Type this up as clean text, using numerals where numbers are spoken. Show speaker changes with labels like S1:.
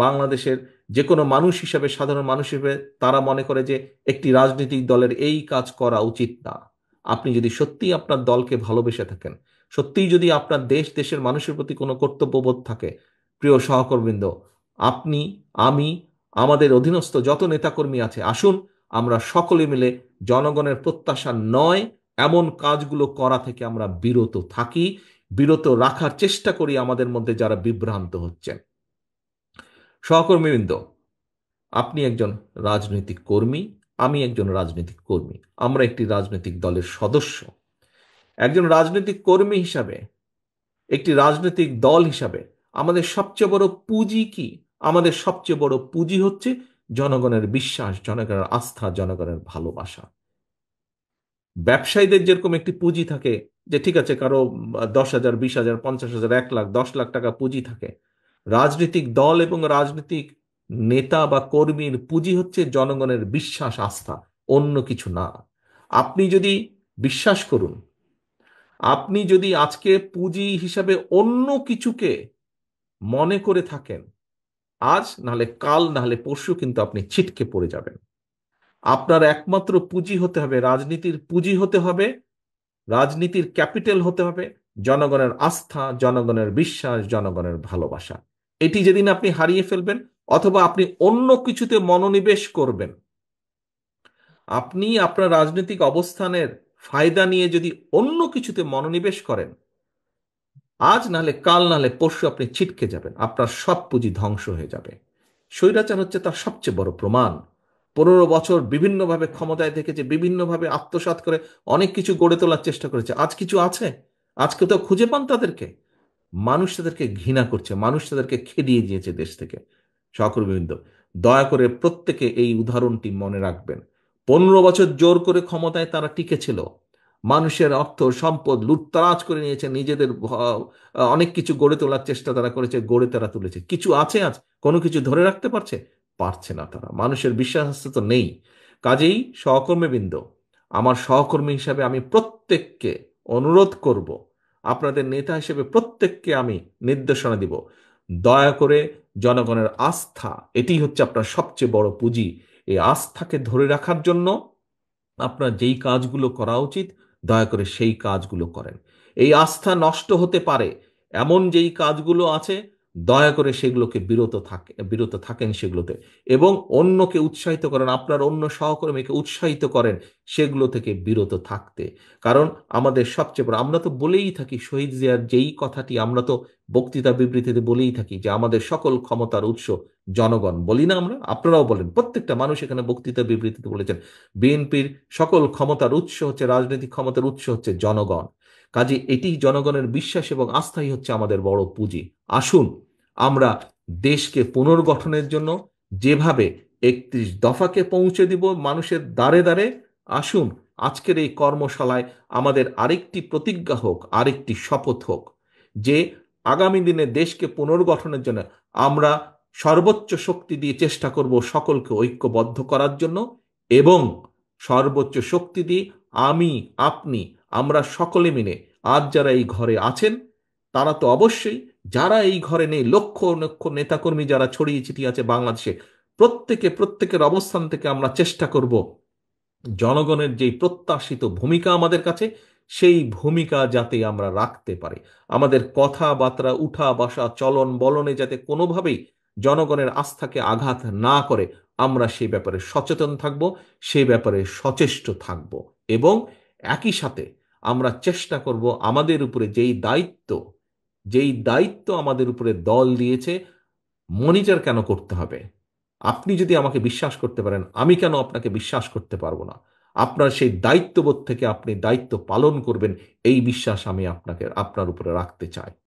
S1: বাংলাদেশের যে কোনো মানুষ হিসাবে, সাধারণ মানুষ হিসেবে তারা মনে করে যে একটি রাজনৈতিক দলের এই কাজ করা উচিত না। আপনি যদি সত্যিই আপনার দলকে ভালোবেসে থাকেন, সত্যিই যদি আপনার দেশের মানুষের প্রতি কোনো কর্তব্যবোধ থাকে, প্রিয় সহকর্মীবৃন্দ, আপনি, আমি, আমাদের অধীনস্থ যত নেতাকর্মী আছে, আসুন আমরা সকলে মিলে জনগণের প্রত্যাশা নয় এমন কাজগুলো করা থেকে আমরা বিরত থাকি, বিরত রাখার চেষ্টা করি আমাদের মধ্যে যারা বিভ্রান্ত হচ্ছেন। সহকর্মীবৃন্দ, আপনি একজন রাজনৈতিক কর্মী, আমি একজন রাজনৈতিক কর্মী, আমরা একটি রাজনৈতিক দলের সদস্য। একজন রাজনৈতিক কর্মী হিসাবে, একটি রাজনৈতিক দল হিসাবে আমাদের সবচেয়ে বড় পুঁজি কি? আমাদের সবচেয়ে বড় পুঁজি হচ্ছে জনগণের বিশ্বাস, জনগণের আস্থা, জনগণের ভালোবাসা। ব্যবসায়ীদের যেরকম একটি পুঁজি থাকে, যে ঠিক আছে কারো 10,000, 20,000, 50,000, 1 লাখ, 10 লাখ টাকা পুঁজি থাকে, রাজনৈতিক দল এবং রাজনৈতিক নেতা বা কর্মীর পুঁজি হচ্ছে জনগণের বিশ্বাস, আস্থা, অন্য কিছু না। আপনি যদি বিশ্বাস করুন, আপনি যদি আজকে পুঁজি হিসাবে অন্য কিছুকে মনে করে থাকেন, আজ নাহলে কাল নাহলে পরশু কিন্তু আপনি ছিটকে পড়ে যাবেন। আপনার একমাত্র পুঁজি হতে হবে, রাজনীতির পুঁজি হতে হবে, রাজনীতির ক্যাপিটাল হতে হবে জনগণের আস্থা, জনগণের বিশ্বাস, জনগণের ভালোবাসা। এটি যেদিন আপনি হারিয়ে ফেলবেন, অথবা আপনি অন্য কিছুতে মনোনিবেশ করবেন, আপনি আপনার রাজনৈতিক অবস্থানের ফায়দা নিয়ে যদি অন্য কিছুতে মনোনিবেশ করেন, আজ নাহলে কাল নাহলে পরশু আপনি ছিটকে যাবেন, আপনার সব পুঁজি ধ্বংস হয়ে যাবে। স্বৈরাচার হচ্ছে তার সবচেয়ে বড় প্রমাণ। 15 বছর বিভিন্নভাবে ক্ষমতায় থেকেছে, বিভিন্নভাবে আত্মসাৎ করে অনেক কিছু গড়ে তোলার চেষ্টা করেছে। আজ কিছু আছে? আজকে তো খুঁজে পান তাদেরকে? মানুষ তাদেরকে ঘৃণা করছে, মানুষ তাদেরকে খেদিয়ে দিয়েছে দেশ থেকে। সহকর্মীবৃন্দ, দয়া করে প্রত্যেকে এই উদাহরণটি মনে রাখবেন। 15 বছর জোর করে ক্ষমতায় তারা টিকেছিল, মানুষের অর্থ সম্পদ লুটতরাজ করে নিয়েছে, নিজেদের অনেক কিছু গড়ে তোলার চেষ্টা তারা করেছে, গড়ে তারা তুলেছে। কিছু আছে আজ? কোনো কিছু ধরে রাখতে পারছে? পারছে না তারা। মানুষের বিশ্বাস তো নেই। কাজেই সহকর্মীবৃন্দ, আমার সহকর্মী হিসাবে আমি প্রত্যেককে অনুরোধ করব, আপনাদের নেতা হিসেবে প্রত্যেককে আমি নির্দেশনা দিব, দয়া করে জনগণের আস্থা, এটি হচ্ছে আপনার সবচেয়ে বড় পুঁজি। এই আস্থাকে ধরে রাখার জন্য আপনার যেই কাজগুলো করা উচিত, দয়া করে সেই কাজগুলো করেন। এই আস্থা নষ্ট হতে পারে এমন যেই কাজগুলো আছে, দয়া করে সেগুলোকে বিরত থাকেন সেগুলোতে, এবং অন্যকে উৎসাহিত করেন, আপনার অন্য সহকর্মীকে উৎসাহিত করেন সেগুলো থেকে বিরত থাকতে। কারণ আমাদের সবচেয়ে বড়, আমরা তো বলেই থাকি শহীদ জিয়ার যেই কথাটি, আমরা তো বক্তৃতা বিবৃতিতে বলেই থাকি যে আমাদের সকল ক্ষমতার উৎস জনগণ, বলি না আমরা? আপনারাও বলেন, প্রত্যেকটা মানুষ এখানে বক্তৃতা বিবৃতিতে বলেছেন বিএনপির সকল ক্ষমতার উৎস হচ্ছে, রাজনৈতিক ক্ষমতার উৎস হচ্ছে জনগণ। কাজে এটি জনগণের বিশ্বাস এবং আস্থাই হচ্ছে আমাদের বড় পুঁজি। আসুন আমরা দেশকে পুনর্গঠনের জন্য যেভাবে 31 দফাকে পৌঁছে দিব মানুষের দ্বারে দ্বারে, আসুন আজকের এই কর্মশালায় আমাদের আরেকটি প্রতিজ্ঞা হোক, আরেকটি শপথ হোক, যে আগামী দিনে দেশকে পুনর্গঠনের জন্য আমরা সর্বোচ্চ শক্তি দিয়ে চেষ্টা করব সকলকে ঐক্যবদ্ধ করার জন্য, এবং সর্বোচ্চ শক্তি দিয়ে আমি, আপনি, আমরা সকলে মিলে, আজ যারা এই ঘরে আছেন তারা তো অবশ্যই, যারা এই ঘরে নেই, লক্ষ লক্ষ নেতাকর্মী যারা ছড়িয়ে ছিটিয়ে আছে বাংলাদেশে, প্রত্যেকের অবস্থান থেকে আমরা চেষ্টা করব জনগণের যেই প্রত্যাশিত ভূমিকা আমাদের কাছে, সেই ভূমিকা যাতে আমরা রাখতে পারি। আমাদের কথাবার্তা, উঠা বসা, চলন বলনে যাতে কোনোভাবেই জনগণের আস্থাকে আঘাত না করে, আমরা সেই ব্যাপারে সচেতন থাকব, সেই ব্যাপারে সচেষ্ট থাকব। এবং একই সাথে আমরা চেষ্টা করব আমাদের উপরে যেই দায়িত্ব আমাদের উপরে দল দিয়েছে, মনিটর কেন করতে হবে? আপনি যদি আমাকে বিশ্বাস করতে পারেন, আমি কেন আপনাকে বিশ্বাস করতে পারবো না? আপনার সেই দায়িত্ববোধ থেকে আপনি দায়িত্ব পালন করবেন, এই বিশ্বাস আমি আপনার উপরে রাখতে চাই।